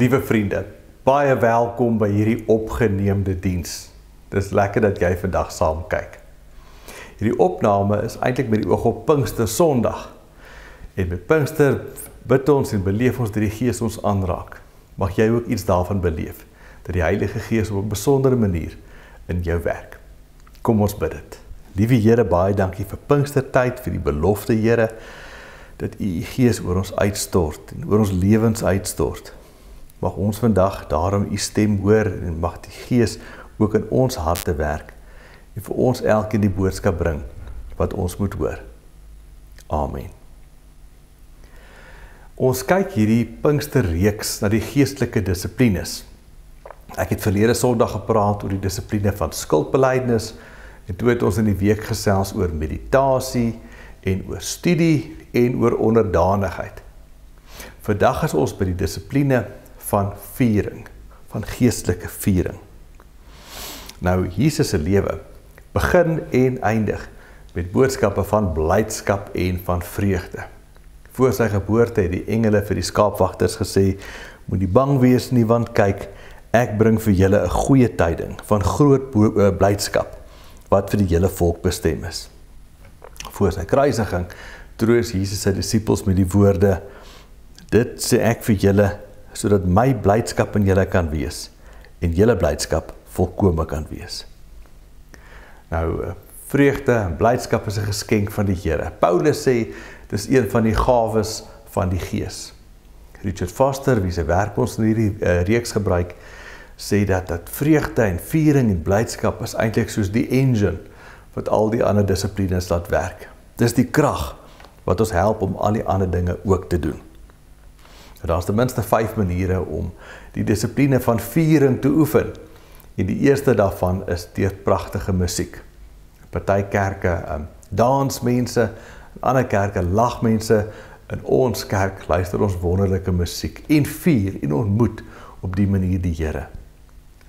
Liewe vriende, baie welkom by hierdie opgeneemde diens. Dis lekker dat jy vandag saam kyk. Hierdie opname is eintlik met die oog op Pinkster Sondag. En met Pinkster bid ons en beleef ons dat die Gees ons aanraak. Mag jy ook iets daarvan beleef, dat die Heilige Gees op 'n besondere manier in jou werk. Kom ons bid dit. Liewe Here, baie dankie vir Pinkstertyd, vir die belofte, Here, dat U Gees oor ons uitstort en oor ons lewens uitstort. Mag ons vandag daarom U stem hoor en mag die Gees ook in ons harte werk en vir ons elkeen die boodskap bring wat ons moet hoor. Amen. Ons kyk hierdie Pinksterreeks na die geestelike dissiplines. Ek het verlede Sondag gepraat oor die dissipline van skuldbelydenis en toe het ons in die week gesels oor meditasie en oor studie en oor onderdanigheid. Vandag is ons by die dissipline van viering, van geestelike viering. Nou, Jesus se lewe begin en eindig met boodskappe van blydskap en van vreugde. Voor sy geboorte het die engele vir die skaapwagters gesê, moenie bang wees nie, want kyk, ek bring vir julle 'n goeie tyding van groot blydskap, wat vir die hele volk bestem is. Voor sy kruisiging troos Jesus sy disippels met die woorde, dit sê ek vir julle, sodat my blydskap in julle kan wees, en julle blydskap volkome kan wees. Nou, vreugde en blydskap is 'n geskenk van die Here. Paulus sê, dit is een van die gawes van die Gees. Richard Foster, wie sy werk ons in hierdie reeks gebruik, sê dat vreugde en viering en blydskap is eintlik soos die engine wat al die ander dissiplines laat werk. Dis die krag wat ons help om al die ander dinge ook te doen. Daar is ten minste 5 maniere om die dissipline van viering te oefen. En die eerste daarvan is deur pragtige musiek. Party kerke dans mense, in ander kerke lag mense, in ons kerk luister ons wonderlike musiek en vier en ontmoet op die manier die Here.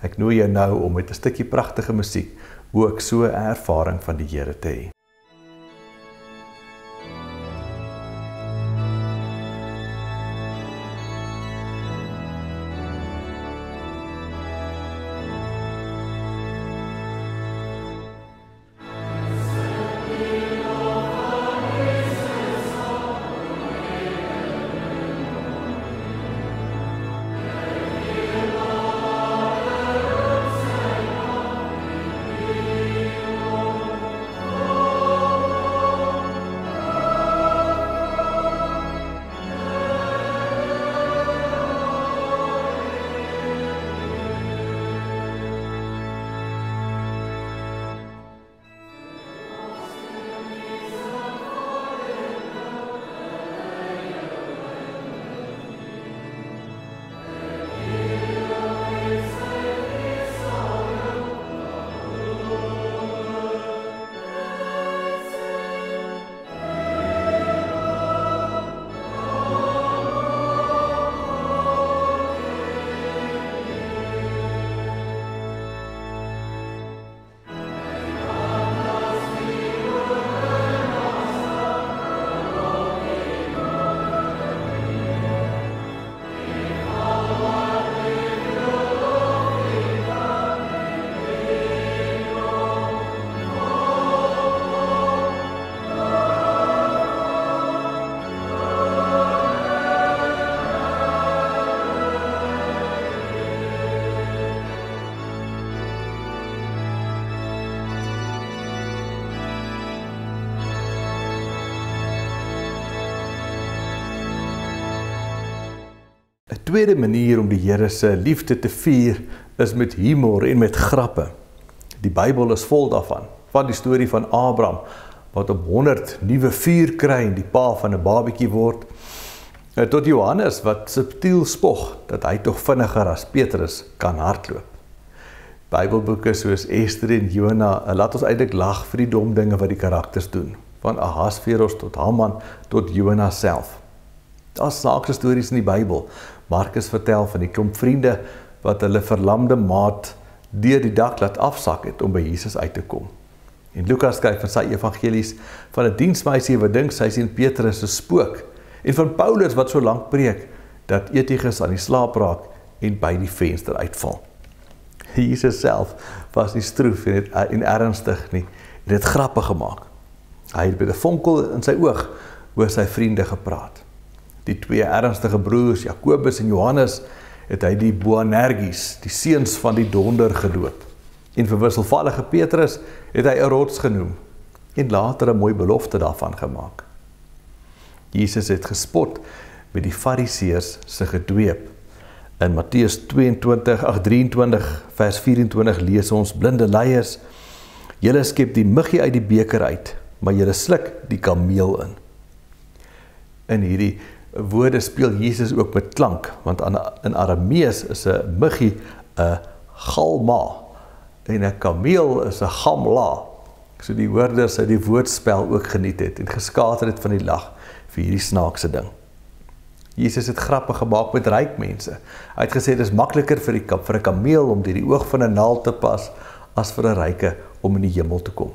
Ek nooi jou nou om met 'n stukkie pragtige musiek ook so 'n ervaring van die Here te hê. Een tweede manier om die Here se liefde te vier is met humor en met grappe. Die Bybel is vol daarvan. Van die storie van Abraham wat op 100 nuwe vuur kry en die pa van 'n babatjie word, tot Johannes wat subtiel spog dat hy tog vinniger as Petrus kan hardloop. Bybelboeke soos Ester en Jona laat ons eintlik lag vir die dom dinge wat die karakters doen, van Ahasveros tot Haman tot Jona self. Daar is snaakse stories in die Bybel. Markus vertel van die klomp vriende wat hulle verlamde maat deur die dak laat afsak het om by Jesus uit te kom. En Lukas skryf van sy evangelies van 'n diensmeisie wat dink sy sien Petrus se spook, en van Paulus wat so lank preek dat Etigus aan die slaap raak en by die venster uitval. Jesus self was nie stroef en ernstig nie, en het grappe gemaak. Hy het met 'n vonkel in sy oog oor sy vriende gepraat. Die twee ernstige broers, Jakobus en Johannes, het hy die Boanerges, die seuns van die donder gedoop. En vir wisselvallige Petrus het hy 'n rots genoem, en later 'n mooi belofte daarvan gemaak. Jesus het gespot met die Fariseërs se gedweep. In Matteus 23 vers 24 lees ons: blinde leiers, julle skep die muggie uit die beker uit, maar julle sluk die kameel in. In hierdie woorde speel Jesus ook met klank, want in Aramees is 'n muggie 'n galma en 'n kameel is 'n gamla. So die hoorders uit die woordspel ook geniet het en geskater het van die lag vir hierdie snaakse ding. Jesus het grappe gemaak met ryk mense. Hy het gesê, dit is makliker vir 'n kameel om deur die oog van 'n naald te pas, as vir 'n ryke om in die hemel te kom.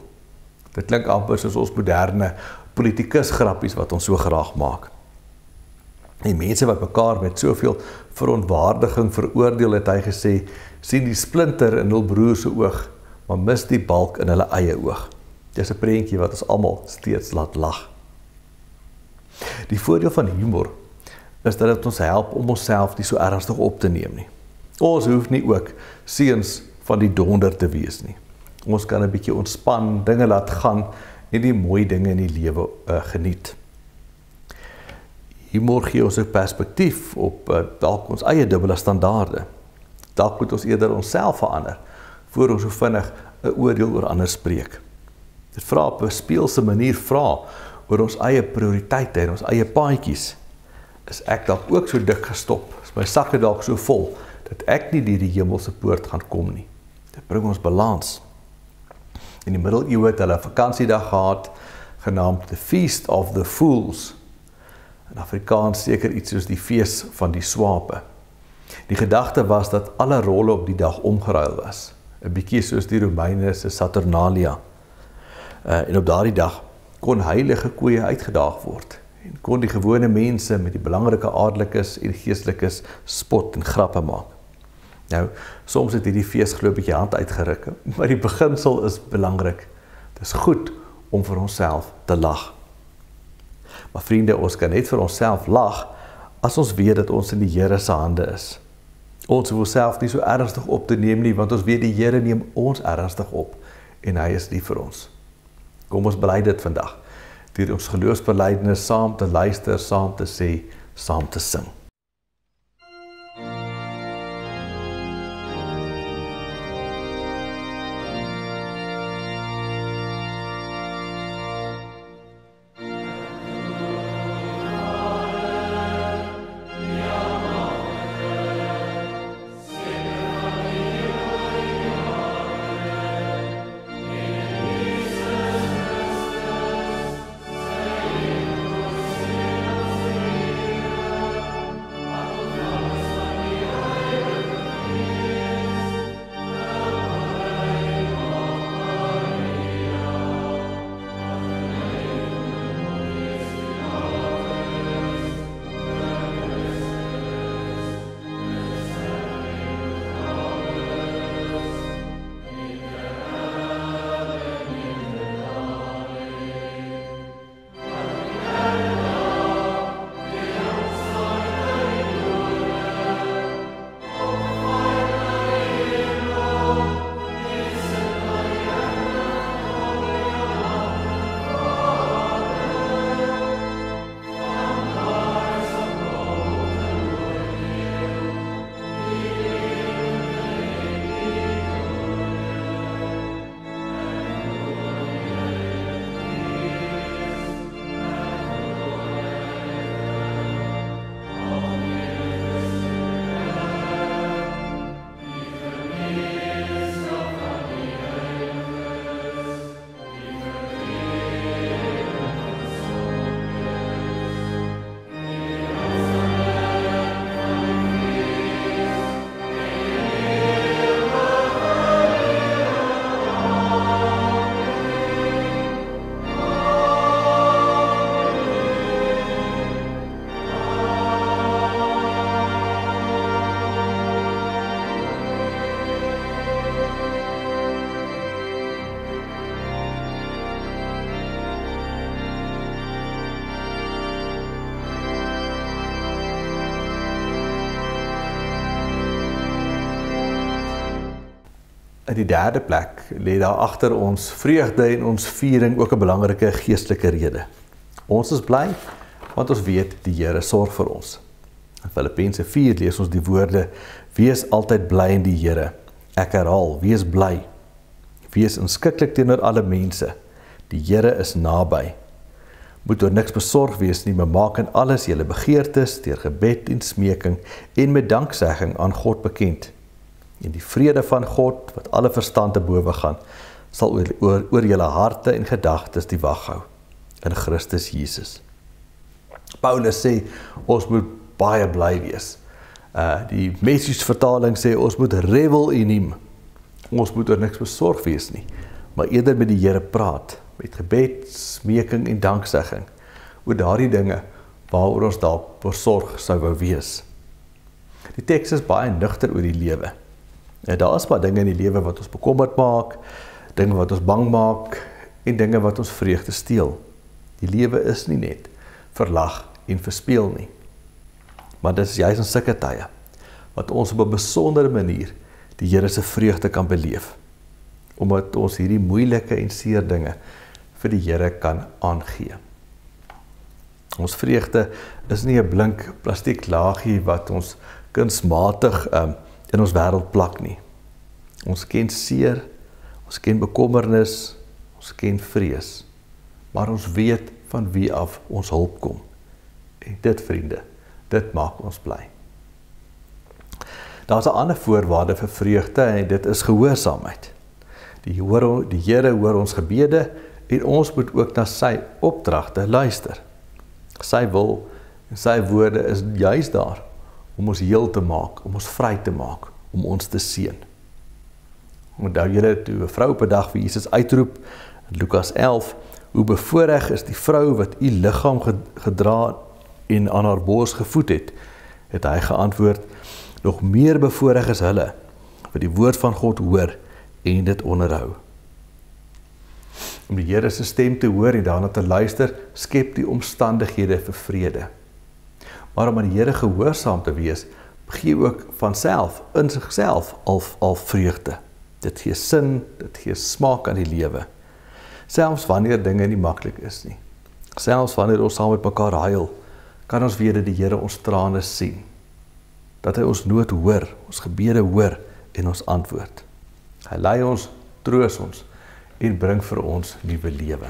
Dit klink amper soos ons moderne politikus grappies wat ons so graag maak. Die mense wat mekaar met soveel verontwaardiging veroordeel, het hy gesê, sien die splinter in hul broer se oog, maar mis die balk in hulle eie oog. Dis 'n prentjie wat ons almal steeds laat lag. Die voordeel van humor is dat dit ons help om onsself nie so ernstig op te neem nie. Ons hoef nie ook seuns van die donder te wees nie. Ons kan 'n bietjie ontspan, dinge laat gaan en die mooi dinge in die lewe geniet. Humor gee ons 'n perspektief op dalk ons eie dubbele standaarde. Dalk moet ons eerder onsself verander voor ons so vinnig 'n oordeel oor ander spreek. Dit vra op 'n speelse manier vra oor ons eie prioriteite en ons eie paadjies. Is ek dalk ook so dik gestop? Is my sakke dalk so vol dat ek nie deur die hemelse poort gaan kom nie? Dit bring ons balans. In die middeleeue het hulle 'n vakansiedag gehad genaamd The Feast of the Fools. In Afrikaans seker iets soos die fees van die swape. Die gedagte was dat alle rolle op die dag omgeruil was. 'n bietjie soos die Romeine se Saturnalia. En op daardie dag kon heilige koeie uitgedaag word. En kon die gewone mense met die belangrike adellikes en geestelikes spot en grappe maak. Nou, soms het hierdie fees glo 'n bietjie hand uitgeruk, maar die beginsel is belangrik. Dit is goed om vir onsself te lag. Maar vriende, ons kan net vir onsself lag as ons weet dat ons in die Here se hande is. Ons hoef onsself nie so ernstig op te neem nie, want ons weet die Here neem ons ernstig op en hy is lief vir ons. Kom ons bely dit vandag, deur ons geloofsbelijdenis saam te luister, saam te sê, saam te sing. In die derde plek lê daar agter ons vreugde en ons viering ook 'n belangrike geestelike rede. Ons is bly want ons weet die Here sorg vir ons. In Filippense 4 lees ons die woorde: Wees altyd bly in die Here. Ek herhaal, wees bly. Wees inskikkelik teenoor alle mense. Die Here is naby. Moet oor niks besorg wees nie, maar maak in alles julle begeertes deur gebed en smeking en met danksegging aan God bekend. En die vrede van God, wat alle verstand te bowe gaan, sal oor julle harte en gedagtes die wag hou in Christus Jesus. Paulus sê, ons moet baie bly wees. Die Message vertaling sê, ons moet revel in hom. Ons moet oor niks besorg wees nie, maar eerder met die Here praat, met gebed, smeking en danksegging, oor daardie dinge waaroor ons dalk besorg sou wou wees. Die teks is baie nugter oor die lewe. Daar is maar dinge in die lewe wat ons bekommerd maak, dinge wat ons bang maak, en dinge wat ons vreugde steel. Die lewe is nie net verlag en verspeel nie. Maar dit is juist in sulke tye, wat ons op 'n besondere manier die Here se vreugde kan beleef, omdat ons hierdie moeilike en seer dinge vir die Here kan aangee. Ons vreugde is nie 'n blink plastiek laagie wat ons kunsmatig in ons wêreld plak nie. Ons ken seer, ons ken bekommernis, ons ken vrees, maar ons weet van wie af ons hulp kom. En dit, vriende, dit maak ons bly. Daar's 'n ander voorwaarde vir vreugde en dit is gehoorsaamheid. Die Here hoor ons gebede en ons moet ook na sy opdragte luister. Sy wil en sy woorde is juis daar om ons heel te maak, om ons vry te maak, om ons te seën. Onthou julle toe 'n vrou op 'n dag vir Jesus uitroep in Lukas 11, hoe bevoorreg is die vrou wat u liggaam gedra en aan haar bors gevoed het hy geantwoord, nog meer bevoorreg is hulle wat die woord van God hoor en dit onderhou. Om die Here se stem te hoor en daarna te luister, skep die omstandighede vir vrede. Maar om aan die Here gehoorsaam te wees, gee ook van self, in sigself al vreugde. Dit gee sin, dit gee smaak aan die lewe. Selfs wanneer dinge nie maklik is nie. Selfs wanneer ons saam met mekaar huil, kan ons weet dat die Here ons trane sien. Dat hy ons nood hoor, ons gebede hoor en ons antwoord. Hy lei ons, troos ons en bring vir ons nuwe lewe.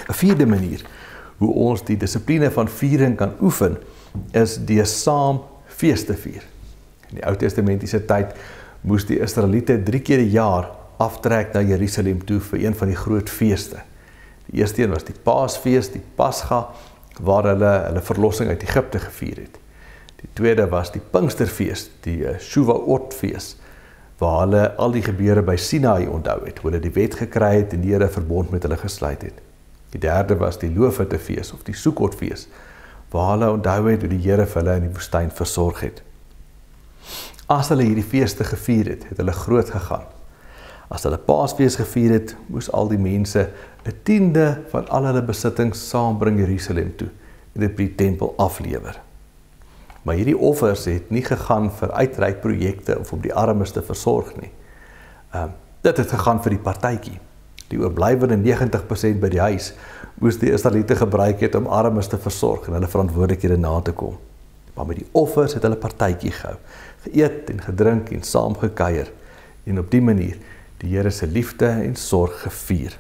'n vierde manier hoe ons die dissipline van viering kan oefen, is deur saam feeste vier. In die Ou Testamentiese tyd moes die Israeliete 3 keer 'n jaar aftrek na Jerusalem toe vir een van die groot feeste. Die eerste een was die Paasfees, die Pasga, waar hulle verlossing uit Egipte gevier het. Die tweede was die Pinksterfees, die Shavuot-fees, waar hulle al die gebeure by Sinai onthou het, hoe hulle die wet gekry het en die Here 'n verbond met hulle gesluit het. Die derde was die Loofhuttefees of die Sukkotfees, waar hulle onthou het hoe die Here vir hulle in die woestyn versorg het. As hulle hierdie feeste gevier het, het hulle groot gegaan. As hulle Paasfees gevier het, moes al die mense 'n tiende van al hulle besittings saambring Jerusalem toe en dit by die tempel aflewer. Maar hierdie offers het nie gegaan vir uitreikprojekte of om die armes te versorg nie. Dit het gegaan vir die partytjie. Die oorblywende 90% by die huis moes die Israeliete gebruik het om armes te versorg en hulle verantwoordelikhede na te kom. Maar met die offers het hulle partytjie gehou, geëet en gedrink en saam gekuier en op die manier die Here se liefde en sorg gevier.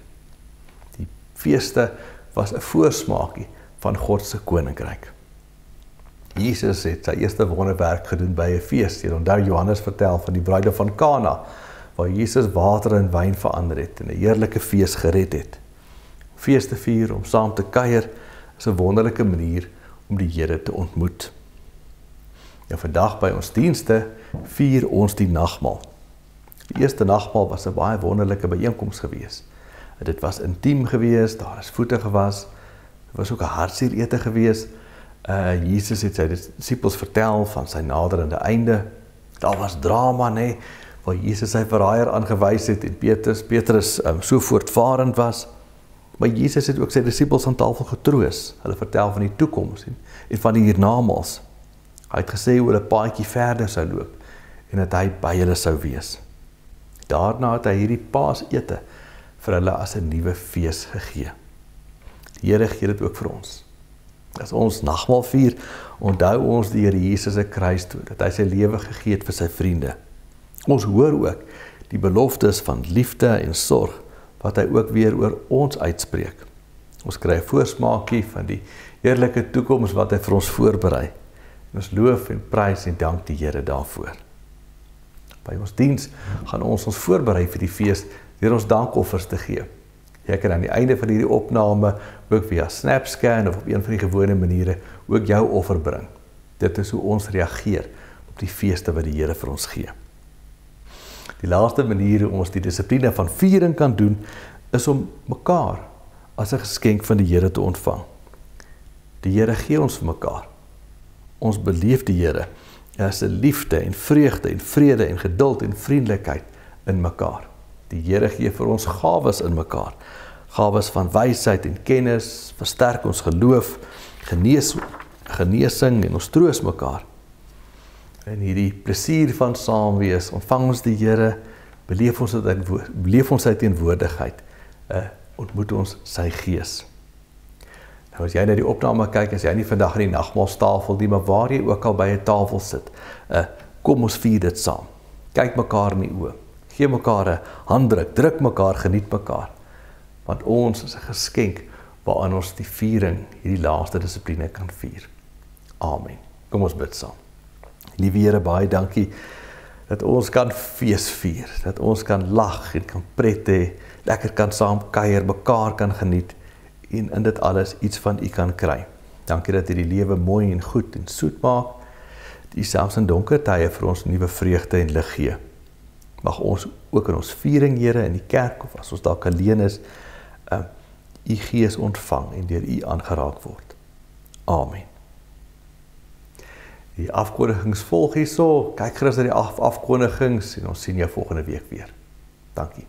Die feeste was 'n voorsmaakie van God se koninkryk. Jesus het sy eerste wonderwerk gedoen by 'n fees. Jy onthou Johannes vertel van die bruilof van Kana, waar Jesus water in wyn verander het en 'n heerlike fees gered het. Fees te vier, om saam te kuier, is 'n wonderlike manier om die Here te ontmoet. En vandag by ons dienste vier ons die nagmaal. Die eerste nagmaal was 'n baie wonderlike byeenkoms gewees. Dit was intiem gewees, daar is voete gewas, dit was ook 'n hartseer gewees. Jesus het sy disippels vertel van sy naderende einde. Daar was drama, nee, waar Jesus sy verraaier aangewys het en Petrus so voortvarend was. Maar Jesus het ook sy disippels aan tafel getroos. Hulle vertel van die toekoms en van die hiernamaals. Hy het gesê hoe hulle paadjie verder sou loop en dat hy by hulle sou wees. Daarna het hy hierdie Paasete vir hulle as 'n nuwe fees gegee. Die Here gee dit ook vir ons. As ons nagmaal vier, onthou ons die Here Jesus se kruisdood, dat hy sy lewe gegee het vir sy vriende. Ons hoor ook die beloftes van liefde en sorg, wat hy ook weer oor ons uitspreek. Ons kry 'n voorsmaakie van die heerlike toekoms wat hy vir ons voorberei. En ons loof en prys en dank die Here daarvoor. By ons diens gaan ons voorberei vir die fees deur ons dankoffers te gee. Jy kan aan die einde van hierdie opname ook via SnapScan of op een van die gewone maniere ook jou offer bring. Dit is hoe ons reageer op die feeste wat die Here vir ons gee. Die laaste manier hoe ons die dissipline van viering kan doen, is om mekaar as 'n geskenk van die Here te ontvang. Die Here gee ons vir mekaar. Ons beleef die Here as 'n liefde en vreugde en vrede en geduld en vriendelikheid in mekaar. Die Here gee vir ons gawes in mekaar. Gawes van wysheid en kennis, versterk ons geloof, genesing en ons troos mekaar. In hierdie plesier van saam wees, ontvang ons die Here, beleef ons sy teenwoordigheid, ontmoet ons sy gees. Nou as jy na die opname kyk, as jy nie vandag aan die nagmaalstafel nie, maar waar jy ook al by 'n tafel sit, kom ons vier dit saam. Kyk mekaar in die oë, gee mekaar 'n handdruk, druk mekaar, geniet mekaar. Want ons is 'n geskenk waaraan ons die viering, hierdie laaste dissipline kan vier. Amen. Kom ons bid saam. Liewe Here, baie dankie dat ons kan fees vier, dat ons kan lag en kan pret hê, lekker kan saam kuier, mekaar kan geniet en in dit alles iets van U kan kry. Dankie dat U die lewe mooi en goed en soet maak, dat U selfs in donker tye vir ons nuwe vreugde en lig gee. Mag ons ook in ons viering, Here, in die kerk of as ons dalk alleen is, U Gees ontvang en deur U aangeraak word. Amen. Die afkondigings volg hierso. Kyk gerus na die afkondigings en ons sien jou volgende week weer. Dankie.